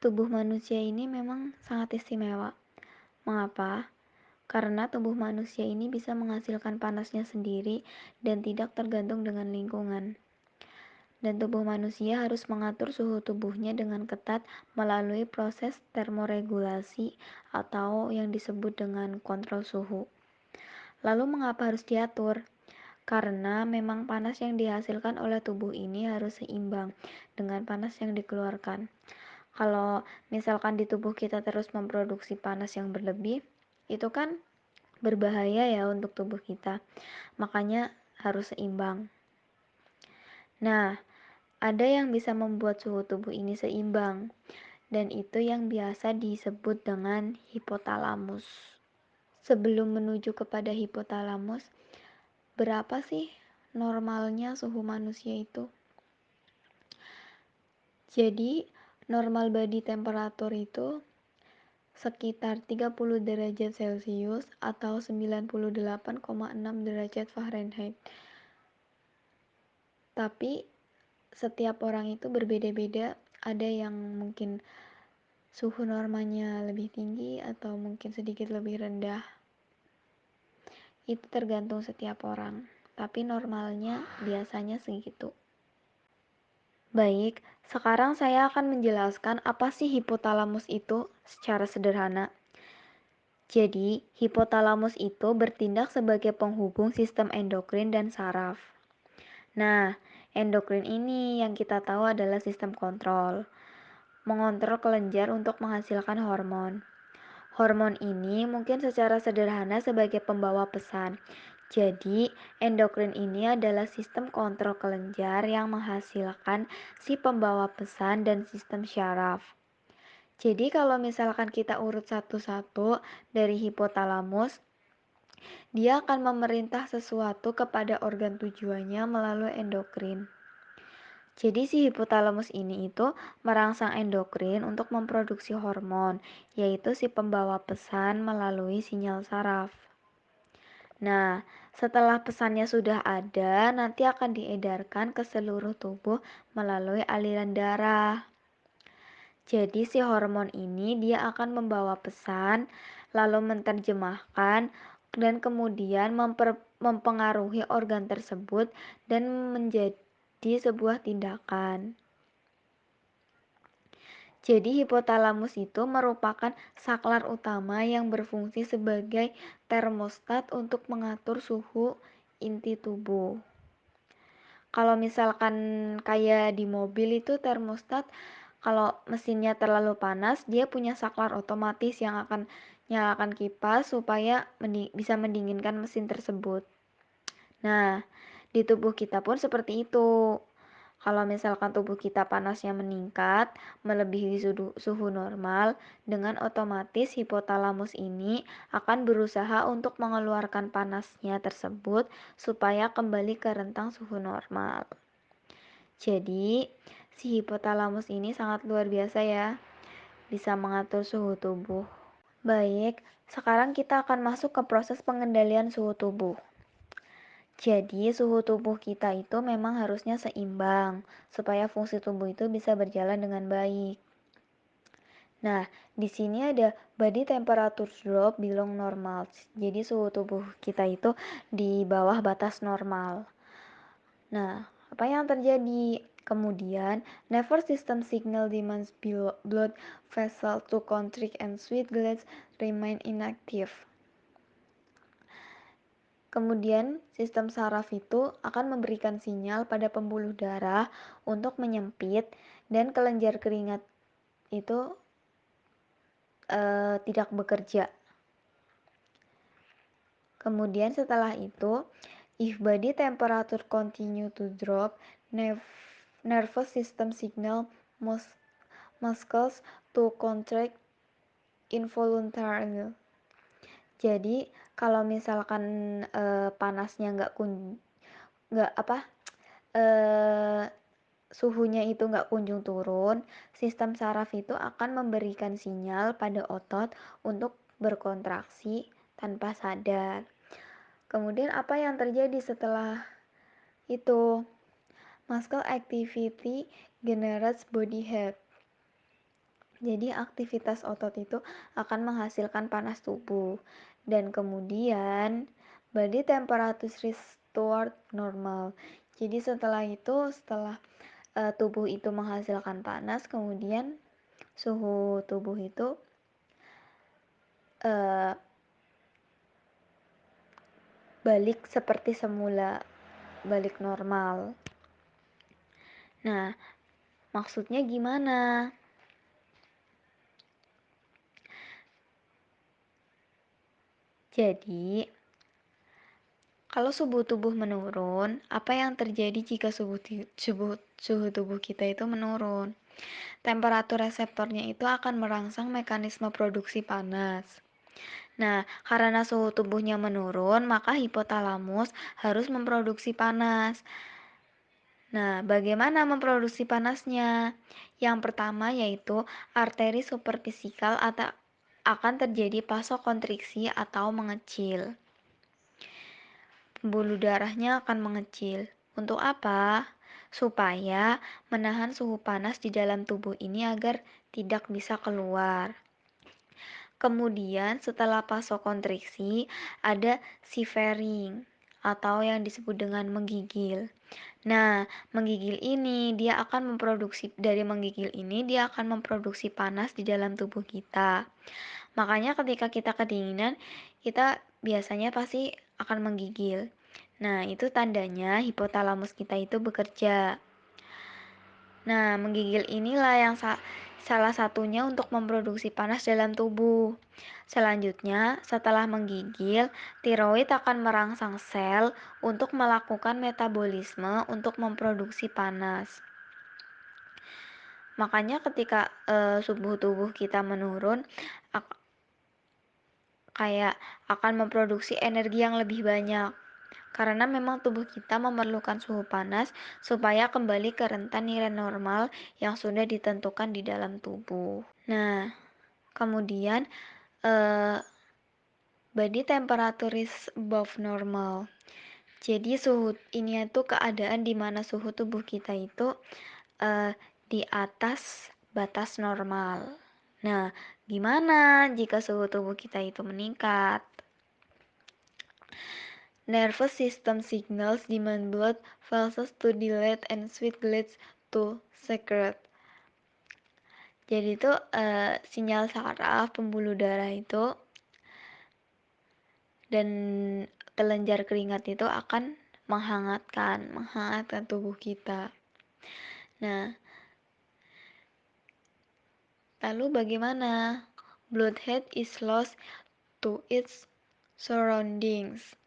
Tubuh manusia ini memang sangat istimewa. Mengapa? Karena tubuh manusia ini bisa menghasilkan panasnya sendiri dan tidak tergantung dengan lingkungan. Dan tubuh manusia harus mengatur suhu tubuhnya dengan ketat melalui proses termoregulasi atau yang disebut dengan kontrol suhu. Lalu mengapa harus diatur? Karena memang panas yang dihasilkan oleh tubuh ini harus seimbang dengan panas yang dikeluarkan. Kalau misalkan di tubuh kita terus memproduksi panas yang berlebih, itu kan berbahaya ya untuk tubuh kita. Makanya harus seimbang. Nah, ada yang bisa membuat suhu tubuh ini seimbang, dan itu yang biasa disebut dengan hipotalamus. Sebelum menuju kepada hipotalamus, berapa sih normalnya suhu manusia itu? Jadi, normal body temperature itu sekitar 30 derajat Celcius atau 98,6 derajat Fahrenheit. Tapi setiap orang itu berbeda-beda, ada yang mungkin suhu normanya lebih tinggi atau mungkin sedikit lebih rendah. Itu tergantung setiap orang, tapi normalnya biasanya segitu. Baik, sekarang saya akan menjelaskan apa sih hipotalamus itu secara sederhana. Jadi, hipotalamus itu bertindak sebagai penghubung sistem endokrin dan saraf. Nah, endokrin ini yang kita tahu adalah sistem kontrol, mengontrol kelenjar untuk menghasilkan hormon. Hormon ini mungkin secara sederhana sebagai pembawa pesan. Jadi, endokrin ini adalah sistem kontrol kelenjar yang menghasilkan si pembawa pesan dan sistem syaraf. Jadi, kalau misalkan kita urut satu-satu dari hipotalamus, dia akan memerintah sesuatu kepada organ tujuannya melalui endokrin. Jadi si hipotalamus ini itu merangsang endokrin untuk memproduksi hormon, yaitu si pembawa pesan melalui sinyal saraf. Nah, setelah pesannya sudah ada, nanti akan diedarkan ke seluruh tubuh melalui aliran darah. Jadi si hormon ini dia akan membawa pesan, lalu menerjemahkan dan kemudian mempengaruhi organ tersebut dan menjadi sebuah tindakan. Jadi hipotalamus itu merupakan saklar utama yang berfungsi sebagai termostat untuk mengatur suhu inti tubuh. Kalau misalkan kayak di mobil itu termostat, kalau mesinnya terlalu panas, dia punya saklar otomatis yang akan nyalakan kipas supaya bisa mendinginkan mesin tersebut. Nah, di tubuh kita pun seperti itu. Kalau misalkan tubuh kita panasnya meningkat melebihi suhu normal, dengan otomatis hipotalamus ini akan berusaha untuk mengeluarkan panasnya tersebut supaya kembali ke rentang suhu normal. Jadi, si hipotalamus ini sangat luar biasa ya, bisa mengatur suhu tubuh. Baik, sekarang kita akan masuk ke proses pengendalian suhu tubuh. Jadi, suhu tubuh kita itu memang harusnya seimbang, supaya fungsi tubuh itu bisa berjalan dengan baik. Nah, di sini ada body temperature drop below normal. Jadi, suhu tubuh kita itu di bawah batas normal. Nah, apa yang terjadi? Kemudian, nervous system signal demands blood vessel to contract and sweat glands remain inactive. Kemudian, sistem saraf itu akan memberikan sinyal pada pembuluh darah untuk menyempit dan kelenjar keringat itu tidak bekerja. Kemudian setelah itu, if body temperature continue to drop, nervous system signal muscles to contract involuntarily. Jadi kalau misalkan panasnya suhunya itu nggak kunjung turun, sistem saraf itu akan memberikan sinyal pada otot untuk berkontraksi tanpa sadar. Kemudian apa yang terjadi setelah itu? Muscle activity generates body heat. Jadi aktivitas otot itu akan menghasilkan panas tubuh dan kemudian body temperature restored normal. Jadi setelah tubuh itu menghasilkan panas, kemudian suhu tubuh itu uh, balik seperti semula, balik normal. Nah, maksudnya gimana? Jadi, kalau suhu tubuh menurun, apa yang terjadi jika suhu tubuh kita itu menurun? Temperatur reseptornya itu akan merangsang mekanisme produksi panas. Nah, karena suhu tubuhnya menurun, maka hipotalamus harus memproduksi panas. Nah, bagaimana memproduksi panasnya? Yang pertama yaitu arteri superfisikal atau akan terjadi vasokonstriksi atau mengecil. Pembuluh darahnya akan mengecil. Untuk apa? Supaya menahan suhu panas di dalam tubuh ini agar tidak bisa keluar. Kemudian setelah vasokonstriksi ada shivering atau yang disebut dengan menggigil. Nah, menggigil ini dia akan memproduksi panas di dalam tubuh kita. Makanya ketika kita kedinginan, kita biasanya pasti akan menggigil. Nah, itu tandanya hipotalamus kita itu bekerja. Nah, menggigil inilah yang salah satunya untuk memproduksi panas dalam tubuh. Selanjutnya, setelah menggigil, tiroid akan merangsang sel untuk melakukan metabolisme untuk memproduksi panas. Makanya ketika suhu tubuh kita menurun, kayak akan memproduksi energi yang lebih banyak. Karena memang tubuh kita memerlukan suhu panas supaya kembali ke rentan nilai normal yang sudah ditentukan di dalam tubuh. Nah, kemudian body temperature is above normal. Jadi suhu ini itu keadaan di mana suhu tubuh kita itu di atas batas normal. Nah, gimana jika suhu tubuh kita itu meningkat? Nervous system signals demand blood vessels to dilate and sweat glands to secrete. Jadi itu sinyal saraf pembuluh darah itu dan kelenjar keringat itu akan menghangatkan tubuh kita. Nah, lalu bagaimana? Bloodhead is lost to its surroundings.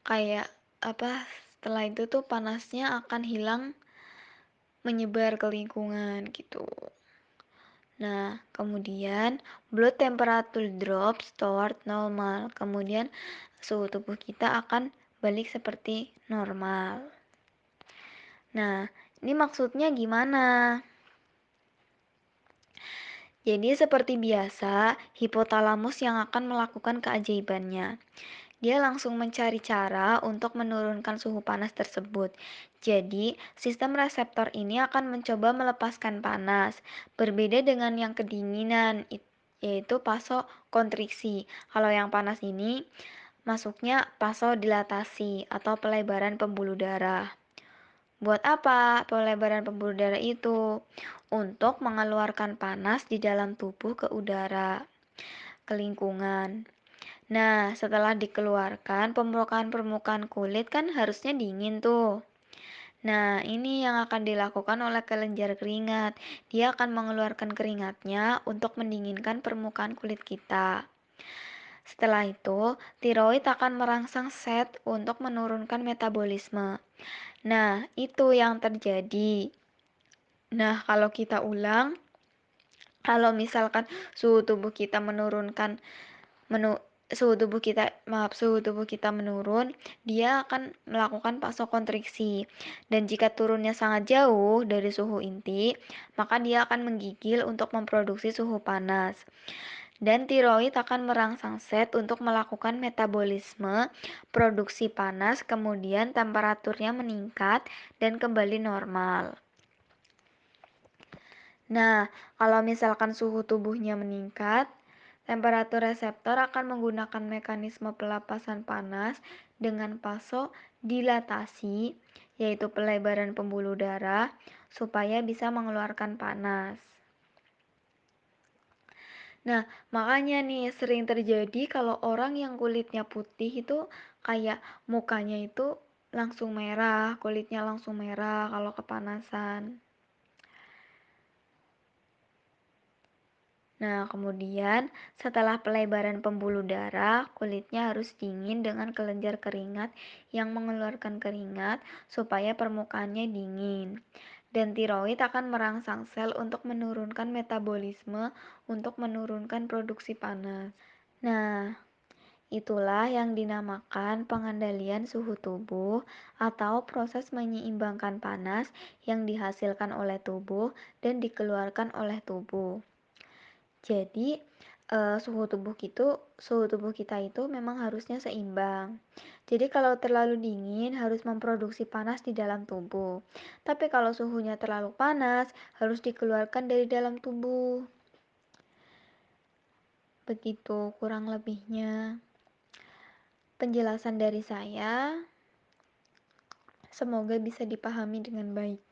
Kayak setelah itu tuh panasnya akan hilang, menyebar ke lingkungan gitu. Nah, kemudian blood temperature drops toward normal. Kemudian suhu tubuh kita akan balik seperti normal. Nah, ini maksudnya gimana? Jadi seperti biasa, hipotalamus yang akan melakukan keajaibannya. Dia langsung mencari cara untuk menurunkan suhu panas tersebut. Jadi, sistem reseptor ini akan mencoba melepaskan panas. Berbeda dengan yang kedinginan, yaitu vasokonstriksi. Kalau yang panas ini masuknya vasodilatasi atau pelebaran pembuluh darah. Buat apa pelebaran pembuluh darah itu? Untuk mengeluarkan panas di dalam tubuh ke udara, ke lingkungan. Nah, setelah dikeluarkan, permukaan kulit kan harusnya dingin tuh. Nah, ini yang akan dilakukan oleh kelenjar keringat. Dia akan mengeluarkan keringatnya untuk mendinginkan permukaan kulit kita. Setelah itu, tiroid akan merangsang sel untuk menurunkan metabolisme. Nah, itu yang terjadi. Nah, kalau kita ulang, kalau misalkan suhu tubuh kita suhu tubuh kita menurun, dia akan melakukan vasokonstriksi. Dan jika turunnya sangat jauh dari suhu inti, maka dia akan menggigil untuk memproduksi suhu panas. Dan tiroid akan merangsang sel untuk melakukan metabolisme, produksi panas, kemudian temperaturnya meningkat dan kembali normal. Nah, kalau misalkan suhu tubuhnya meningkat, temperatur reseptor akan menggunakan mekanisme pelepasan panas dengan vasodilatasi, yaitu pelebaran pembuluh darah, supaya bisa mengeluarkan panas. Nah, makanya nih sering terjadi kalau orang yang kulitnya putih itu kayak mukanya itu langsung merah, kulitnya langsung merah kalau kepanasan. Nah, kemudian setelah pelebaran pembuluh darah, kulitnya harus dingin dengan kelenjar keringat yang mengeluarkan keringat supaya permukaannya dingin. Dan tiroid akan merangsang sel untuk menurunkan metabolisme untuk menurunkan produksi panas. Nah, itulah yang dinamakan pengendalian suhu tubuh atau proses menyeimbangkan panas yang dihasilkan oleh tubuh dan dikeluarkan oleh tubuh. Jadi, suhu tubuh kita itu memang harusnya seimbang. Jadi kalau terlalu dingin harus memproduksi panas di dalam tubuh. Tapi kalau suhunya terlalu panas harus dikeluarkan dari dalam tubuh. Begitu kurang lebihnya penjelasan dari saya. Semoga bisa dipahami dengan baik.